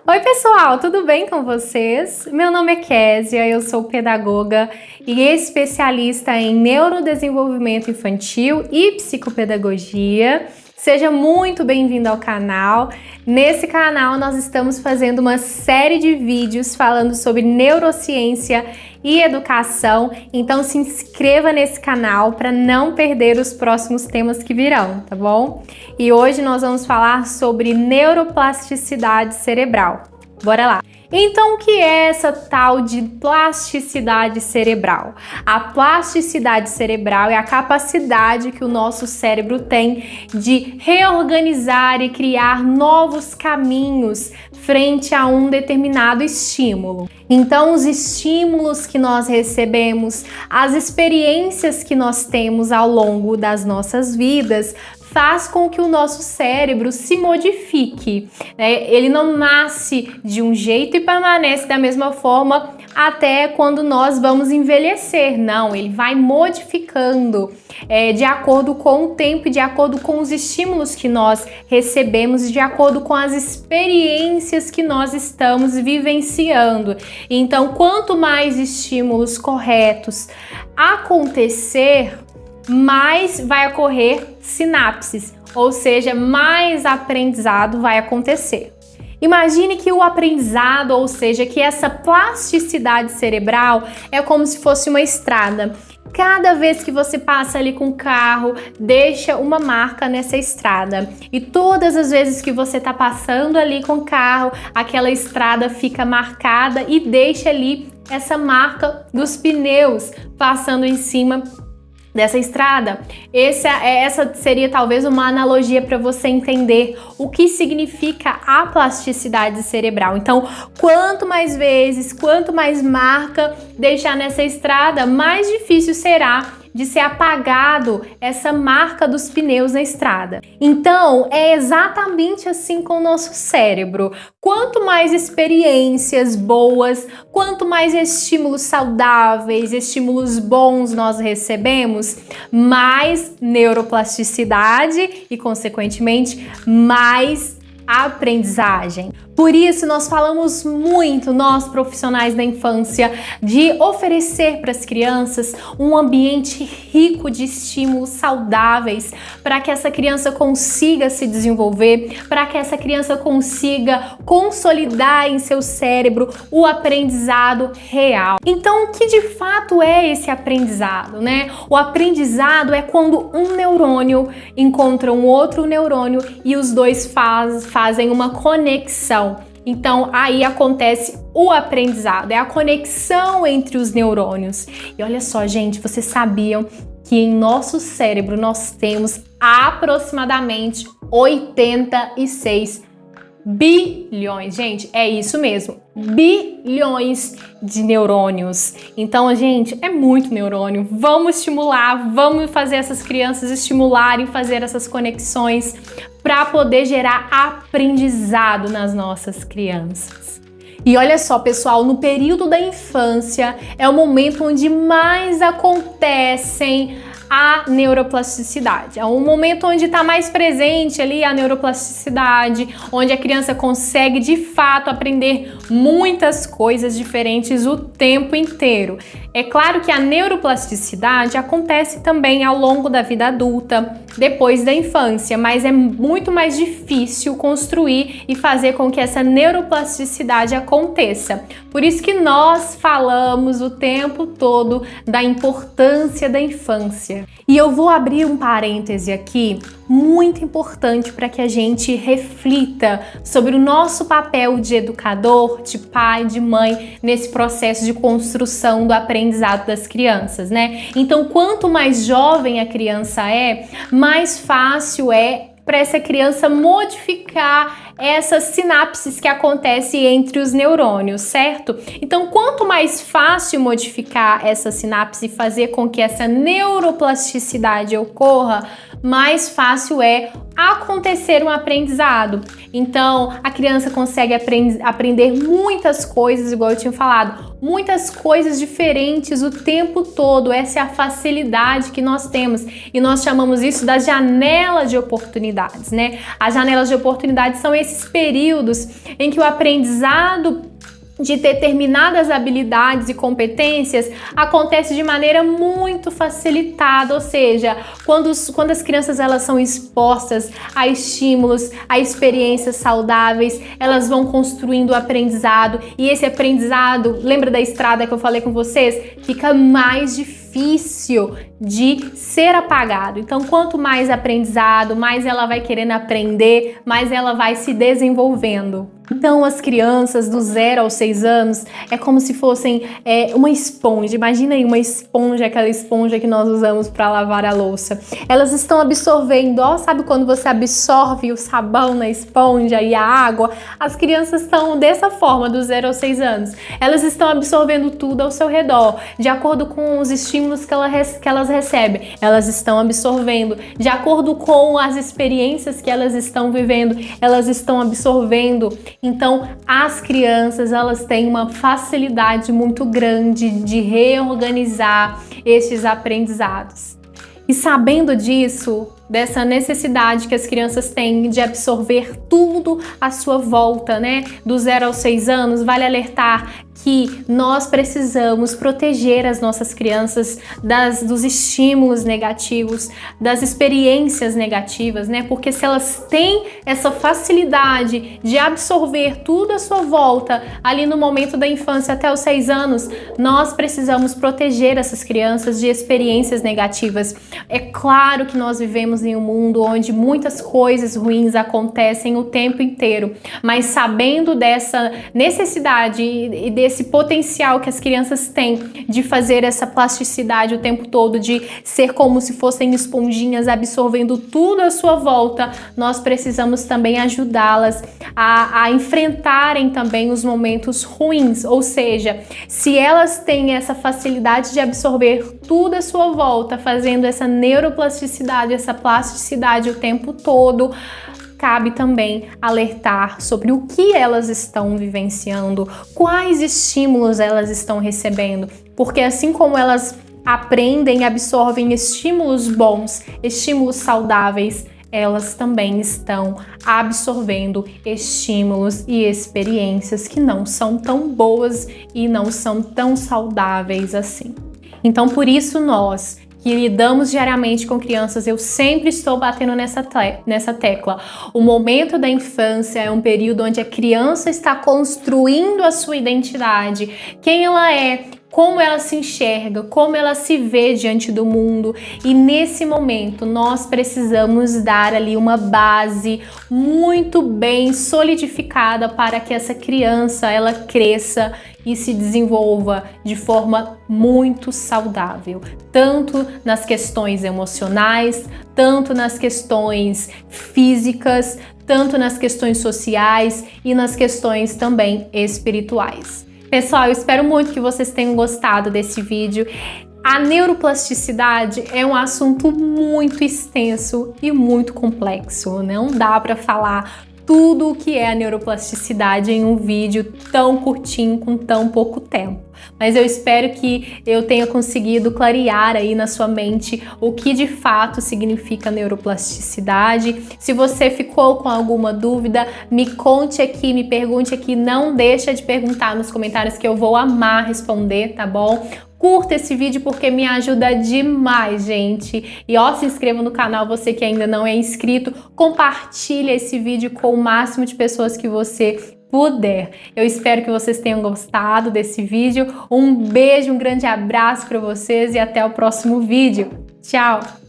Oi pessoal, tudo bem com vocês? Meu nome é Késia, eu sou pedagoga e especialista em neurodesenvolvimento infantil e psicopedagogia. Seja muito bem-vindo ao canal. Nesse canal nós estamos fazendo uma série de vídeos falando sobre neurociência e educação, então se inscreva nesse canal para não perder os próximos temas que virão, tá bom? E hoje nós vamos falar sobre neuroplasticidade cerebral. Bora lá! Então, o que é essa tal de plasticidade cerebral? A plasticidade cerebral é a capacidade que o nosso cérebro tem de reorganizar e criar novos caminhos frente a um determinado estímulo. Então, os estímulos que nós recebemos, as experiências que nós temos ao longo das nossas vidas, faz com que o nosso cérebro se modifique, né? Ele não nasce de um jeito e permanece da mesma forma até quando nós vamos envelhecer, não, ele vai modificando de acordo com o tempo, de acordo com os estímulos que nós recebemos, de acordo com as experiências que nós estamos vivenciando. Então, quanto mais estímulos corretos acontecer, mais vai ocorrer sinapses, ou seja, mais aprendizado vai acontecer. Imagine que o aprendizado, ou seja, que essa plasticidade cerebral é como se fosse uma estrada. Cada vez que você passa ali com o carro, deixa uma marca nessa estrada. E todas as vezes que você está passando ali com o carro, aquela estrada fica marcada e deixa ali essa marca dos pneus passando em cima dessa estrada. Essa seria talvez uma analogia para você entender o que significa a plasticidade cerebral. Então, quanto mais vezes, quanto mais marca deixar nessa estrada, mais difícil será de ser apagado essa marca dos pneus na estrada. Então, é exatamente assim com o nosso cérebro. Quanto mais experiências boas, quanto mais estímulos saudáveis, estímulos bons nós recebemos, mais neuroplasticidade e, consequentemente, mais aprendizagem. Por isso, nós falamos muito, nós profissionais da infância, de oferecer para as crianças um ambiente rico de estímulos saudáveis para que essa criança consiga se desenvolver, para que essa criança consiga consolidar em seu cérebro o aprendizado real. Então, o que de fato é esse aprendizado, né? O aprendizado é quando um neurônio encontra um outro neurônio e os dois fazem uma conexão. Então, aí acontece o aprendizado, é a conexão entre os neurônios. E olha só, gente, vocês sabiam que em nosso cérebro nós temos aproximadamente 86 bilhões, gente, é isso mesmo, bilhões de neurônios. Então, gente, é muito neurônio. Vamos estimular, vamos fazer essas crianças estimularem, fazer essas conexões para poder gerar aprendizado nas nossas crianças. E olha só, pessoal, no período da infância é o momento onde mais acontecem a neuroplasticidade. É um momento onde está mais presente ali a neuroplasticidade, onde a criança consegue de fato aprender muitas coisas diferentes o tempo inteiro. É claro que a neuroplasticidade acontece também ao longo da vida adulta, depois da infância, mas é muito mais difícil construir e fazer com que essa neuroplasticidade aconteça. Por isso que nós falamos o tempo todo da importância da infância. E eu vou abrir um parêntese aqui muito importante para que a gente reflita sobre o nosso papel de educador, de pai, de mãe nesse processo de construção do aprendizado das crianças, né? Então, quanto mais jovem a criança é, mais fácil é para essa criança modificar essas sinapses que acontecem entre os neurônios, certo? Então, quanto mais fácil modificar essa sinapse e fazer com que essa neuroplasticidade ocorra, mais fácil é acontecer um aprendizado. Então, a criança consegue aprender muitas coisas, igual eu tinha falado, muitas coisas diferentes o tempo todo. Essa é a facilidade que nós temos e nós chamamos isso da janela de oportunidades, né? As janelas de oportunidades são esses períodos em que o aprendizado de determinadas habilidades e competências acontece de maneira muito facilitada, ou seja, quando as crianças elas são expostas a estímulos, a experiências saudáveis, elas vão construindo o aprendizado e esse aprendizado, lembra da estrada que eu falei com vocês? Fica mais difícil de ser apagado. Então, quanto mais aprendizado, mais ela vai querendo aprender, mais ela vai se desenvolvendo. Então, as crianças do 0 aos 6 anos é como se fossem uma esponja. Imagina aí uma esponja, aquela esponja que nós usamos para lavar a louça. Elas estão absorvendo, ó, sabe quando você absorve o sabão na esponja e a água? As crianças estão dessa forma, do 0 aos 6 anos. Elas estão absorvendo tudo ao seu redor, de acordo com os estímulos que elas recebem. Elas estão absorvendo, de acordo com as experiências que elas estão vivendo, elas estão absorvendo. Então, as crianças, elas têm uma facilidade muito grande de reorganizar estes aprendizados. E sabendo disso, dessa necessidade que as crianças têm de absorver tudo à sua volta, né? Do 0 aos 6 anos, vale alertar que nós precisamos proteger as nossas crianças dos estímulos negativos, das experiências negativas, né? Porque se elas têm essa facilidade de absorver tudo à sua volta, ali no momento da infância até os 6 anos, nós precisamos proteger essas crianças de experiências negativas. É claro que nós vivemos em um mundo onde muitas coisas ruins acontecem o tempo inteiro, mas sabendo dessa necessidade e desse potencial que as crianças têm de fazer essa plasticidade o tempo todo, de ser como se fossem esponjinhas absorvendo tudo à sua volta, nós precisamos também ajudá-las a enfrentarem também os momentos ruins, ou seja, se elas têm essa facilidade de absorver tudo à sua volta, fazendo essa neuroplasticidade, essa plasticidade o tempo todo, cabe também alertar sobre o que elas estão vivenciando, quais estímulos elas estão recebendo, porque assim como elas aprendem e absorvem estímulos bons, estímulos saudáveis, elas também estão absorvendo estímulos e experiências que não são tão boas e não são tão saudáveis assim. Então, por isso nós que lidamos diariamente com crianças, eu sempre estou batendo nessa tecla. O momento da infância é um período onde a criança está construindo a sua identidade, quem ela é, como ela se enxerga, como ela se vê diante do mundo, e nesse momento nós precisamos dar ali uma base muito bem solidificada para que essa criança ela cresça e se desenvolva de forma muito saudável, tanto nas questões emocionais, tanto nas questões físicas, tanto nas questões sociais e nas questões também espirituais. Pessoal, eu espero muito que vocês tenham gostado desse vídeo. A neuroplasticidade é um assunto muito extenso e muito complexo. Não dá para falar tudo o que é a neuroplasticidade em um vídeo tão curtinho, com tão pouco tempo. Mas eu espero que eu tenha conseguido clarear aí na sua mente o que de fato significa neuroplasticidade. Se você ficou com alguma dúvida, me conte aqui, me pergunte aqui, não deixa de perguntar nos comentários que eu vou amar responder, tá bom? Curta esse vídeo porque me ajuda demais, gente. E ó, se inscreva no canal, você que ainda não é inscrito. Compartilha esse vídeo com o máximo de pessoas que você puder. Eu espero que vocês tenham gostado desse vídeo. Um beijo, um grande abraço para vocês e até o próximo vídeo. Tchau!